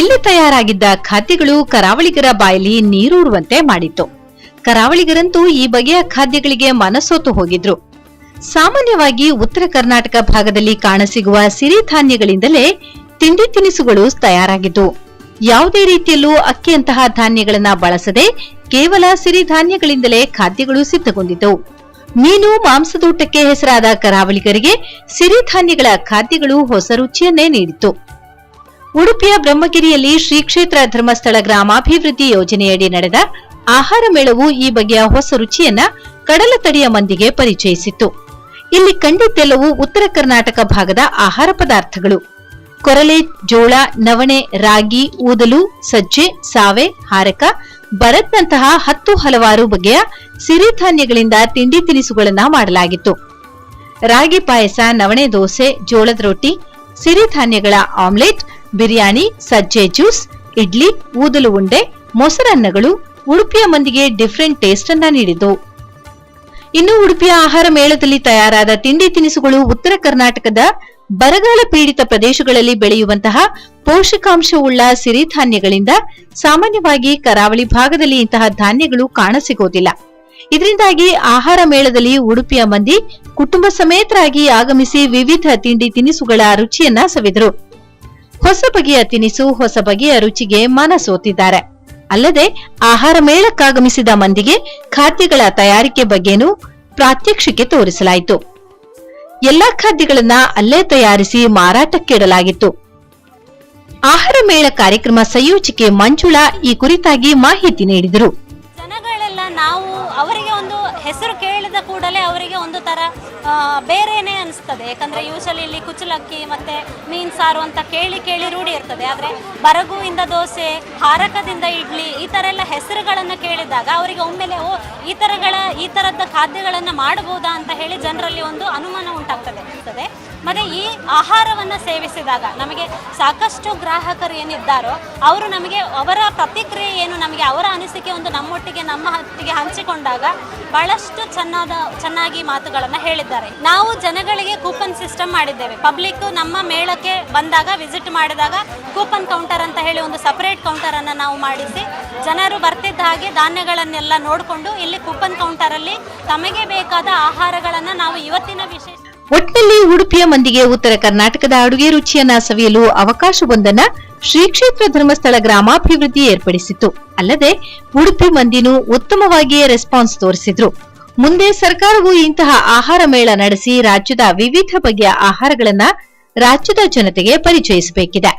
ಅಲ್ಲಿ ತಯಾರಾಗಿದ್ದ ಖಾದ್ಯಗಳು ಕರಾವಳಿಗರ ಬಾಯಲ್ಲಿ ನೀರೂರುವಂತೆ ಮಾಡಿತ್ತು. ಕರಾವಳಿಗರಂತೂ ಈ ಬಗೆಯ ಖಾದ್ಯಗಳಿಗೆ ಮನಸೋತು ಹೋಗಿದ್ರು. ಸಾಮಾನ್ಯವಾಗಿ ಉತ್ತರ ಕರ್ನಾಟಕ ಭಾಗದಲ್ಲಿ ಕಾಣಸಿಗುವ ಸಿರಿಧಾನ್ಯಗಳಿಂದಲೇ ತಿಂಡಿ ತಿನಿಸುಗಳು ತಯಾರಾಗಿದ್ದವು. ಯಾವುದೇ ರೀತಿಯಲ್ಲೂ ಅಕ್ಕಿಯಂತಹ ಧಾನ್ಯಗಳನ್ನ ಬಳಸದೆ ಕೇವಲ ಸಿರಿಧಾನ್ಯಗಳಿಂದಲೇ ಖಾದ್ಯಗಳು ಸಿದ್ಧಗೊಂಡಿದ್ದವು. ಮೀನು ಮಾಂಸದೂಟಕ್ಕೆ ಹೆಸರಾದ ಕರಾವಳಿಗರಿಗೆ ಸಿರಿಧಾನ್ಯಗಳ ಖಾದ್ಯಗಳು ಹೊಸ ರುಚಿಯನ್ನೇ ನೀಡಿತ್ತು. ಉಡುಪಿಯ ಬ್ರಹ್ಮಗಿರಿಯಲ್ಲಿ ಶ್ರೀ ಕ್ಷೇತ್ರ ಧರ್ಮಸ್ಥಳ ಗ್ರಾಮಾಭಿವೃದ್ಧಿ ಯೋಜನೆಯಡಿ ನಡೆದ ಆಹಾರ ಮೇಳವು ಈ ಬಗೆಯ ಹೊಸ ರುಚಿಯನ್ನ ಕಡಲ ತಡಿಯ ಮಂದಿಗೆ ಪರಿಚಯಿಸಿತ್ತು. ಇಲ್ಲಿ ಕಂಡಿದ್ದೆಲ್ಲವೂ ಉತ್ತರ ಕರ್ನಾಟಕ ಭಾಗದ ಆಹಾರ ಪದಾರ್ಥಗಳು. ಕೊರಲೆ, ಜೋಳ, ನವಣೆ, ರಾಗಿ, ಊದಲು, ಸಜ್ಜೆ, ಸಾವೆ, ಹಾರಕ, ಬರತ್ನಂತಹ 10 ಹಲವಾರು ಬಗೆಯ ಸಿರಿಧಾನ್ಯಗಳಿಂದ ತಿಂಡಿ ತಿನಿಸುಗಳನ್ನ ಮಾಡಲಾಗಿತ್ತು. ರಾಗಿ ಪಾಯಸ, ನವಣೆ ದೋಸೆ, ಜೋಳದ ರೊಟ್ಟಿ, ಸಿರಿಧಾನ್ಯಗಳ ಆಮ್ಲೆಟ್, ಬಿರಿಯಾನಿ, ಸಜ್ಜೆ ಜ್ಯೂಸ್, ಇಡ್ಲಿ, ಊದಲು ಉಂಡೆ, ಮೊಸರನ್ನಗಳು ಉಡುಪಿಯ ಮಂದಿಗೆ ಡಿಫರೆಂಟ್ ಟೇಸ್ಟ್ ಅನ್ನ ನೀಡಿದ್ದವು. ಇನ್ನು ಉಡುಪಿಯ ಆಹಾರ ಮೇಳದಲ್ಲಿ ತಯಾರಾದ ತಿಂಡಿ ತಿನಿಸುಗಳು ಉತ್ತರ ಕರ್ನಾಟಕದ ಬರಗಾಲ ಪೀಡಿತ ಪ್ರದೇಶಗಳಲ್ಲಿ ಬೆಳೆಯುವಂತಹ ಪೋಷಕಾಂಶವುಳ್ಳ ಸಿರಿಧಾನ್ಯಗಳಿಂದ ಸಾಮಾನ್ಯವಾಗಿ ಕರಾವಳಿ ಭಾಗದಲ್ಲಿ ಇಂತಹ ಧಾನ್ಯಗಳು ಕಾಣಸಿಗೋದಿಲ್ಲ. ಇದರಿಂದಾಗಿ ಆಹಾರ ಮೇಳದಲ್ಲಿ ಉಡುಪಿಯ ಮಂದಿ ಕುಟುಂಬ ಸಮೇತರಾಗಿ ಆಗಮಿಸಿ ವಿವಿಧ ತಿಂಡಿ ತಿನಿಸುಗಳ ರುಚಿಯನ್ನ ಸವಿದರು. ಹೊಸ ಬಗೆಯ ತಿನಿಸು, ಹೊಸ ಬಗೆಯ ರುಚಿಗೆ ಮನಸೋತಿದ್ದಾರೆ. ಅಲ್ಲದೆ ಆಹಾರ ಮೇಳಕ್ಕಾಗಮಿಸಿದ ಮಂದಿಗೆ ಖಾದ್ಯಗಳ ತಯಾರಿಕೆ ಬಗ್ಗೆನೂ ಪ್ರಾತ್ಯಕ್ಷಿಕೆ ತೋರಿಸಲಾಯಿತು. ಎಲ್ಲಾ ಖಾದ್ಯಗಳನ್ನ ಅಲ್ಲೇ ತಯಾರಿಸಿ ಮಾರಾಟಕ್ಕಿಡಲಾಗಿತ್ತು. ಆಹಾರ ಮೇಳ ಕಾರ್ಯಕ್ರಮ ಸಂಯೋಜಕಿ ಮಂಜುಳಾ ಈ ಕುರಿತಾಗಿ ಮಾಹಿತಿ ನೀಡಿದರು. ಜನಗಳೆಲ್ಲ ನಾವು ಅವರಿಗೆ ಒಂದು ಹೆಸರು ಕೇಳಿದ ಕೂಡಲೇ ಅವರಿಗೆ ಒಂದು ತರ ಬೇರೆನೇ ಅನಿಸ್ತದೆ. ಯಾಕಂದ್ರೆ ಯೂಶಲಿ ಇಲ್ಲಿ ಕುಚ್ಚಲಕ್ಕಿ ಮತ್ತೆ ಮೀನ್ ಸಾರು ಅಂತ ಕೇಳಿ ರೂಢಿ ಇರ್ತದೆ. ಆದ್ರೆ ಬರಗುವಿಂದ ದೋಸೆ, ಹಾರಕದಿಂದ ಇಡ್ಲಿ, ಈ ತರ ಎಲ್ಲ ಹೆಸರುಗಳನ್ನ ಕೇಳಿದಾಗ ಅವರಿಗೆ ಒಮ್ಮೆಲೆ ಈ ತರದ ಖಾದ್ಯಗಳನ್ನ ಮಾಡಬಹುದಾ ಅಂತ ಹೇಳಿ ಜನರಲ್ಲಿ ಒಂದು ಅನುಮಾನ ಉಂಟಾಗ್ತದೆ. ಮತ್ತೆ ಈ ಆಹಾರವನ್ನ ಸೇವಿಸಿದಾಗ ನಮಗೆ ಸಾಕಷ್ಟು ಗ್ರಾಹಕರು ಏನಿದ್ದಾರೋ ಅವರು ನಮಗೆ ಅವರ ಪ್ರತಿಕ್ರಿಯೆ ಏನು, ನಮಗೆ ಅವರ ಅನಿಸಿಕೆ ಒಂದು ನಮ್ಮ ಹೊತ್ತಿಗೆ ಹಂಚಿಕೊಂಡಾಗ ಬಹಳಷ್ಟು ಚೆನ್ನಾಗಿ ಮಾತುಗಳನ್ನ ಹೇಳಿದ್ದಾರೆ. ನಾವು ಜನಗಳಿಗೆ ಕೂಪನ್ ಸಿಸ್ಟಮ್ ಮಾಡಿದ್ದೇವೆ. ಪಬ್ಲಿಕ್ ನಮ್ಮ ಮೇಳಕ್ಕೆ ಬಂದಾಗ ವಿಸಿಟ್ ಮಾಡಿದಾಗ ಕೂಪನ್ ಕೌಂಟರ್ ಅಂತ ಹೇಳಿ ಒಂದು ಸಪರೇಟ್ ಕೌಂಟರ್ ಅನ್ನ ನಾವು ಮಾಡಿಸಿ ಜನರು ಬರ್ತಿದ್ದ ಹಾಗೆ ಧಾನ್ಯಗಳನ್ನೆಲ್ಲ ನೋಡಿಕೊಂಡು ಇಲ್ಲಿ ಕೂಪನ್ ಕೌಂಟರ್ ಅಲ್ಲಿ ತಮಗೆ ಬೇಕಾದ ಆಹಾರಗಳನ್ನ ನಾವು ಇವತ್ತಿನ ವಿಶೇಷ ಒಟ್ಟಿನಲ್ಲಿ ಉಡುಪಿಯ ಮಂದಿಗೆ ಉತ್ತರ ಕರ್ನಾಟಕದ ಅಡುಗೆ ರುಚಿಯನ್ನ ಸವಿಯಲು ಅವಕಾಶವೊಂದನ್ನ ಶ್ರೀ ಕ್ಷೇತ್ರ ಧರ್ಮಸ್ಥಳ ಗ್ರಾಮಾಭಿವೃದ್ಧಿ ಏರ್ಪಡಿಸಿತ್ತು. ಅಲ್ಲದೆ ಉಡುಪಿ ಮಂದಿನೂ ಉತ್ತಮವಾಗಿಯೇ ರೆಸ್ಪಾನ್ಸ್ ತೋರಿಸಿದ್ರು. ಮುಂದೆ ಸರ್ಕಾರವು ಇಂತಹ ಆಹಾರ ಮೇಳ ನಡೆಸಿ ರಾಜ್ಯದ ವಿವಿಧ ಬಗೆಯ ಆಹಾರಗಳನ್ನ ರಾಜ್ಯದ ಜನತೆಗೆ ಪರಿಚಯಿಸಬೇಕಿದೆ.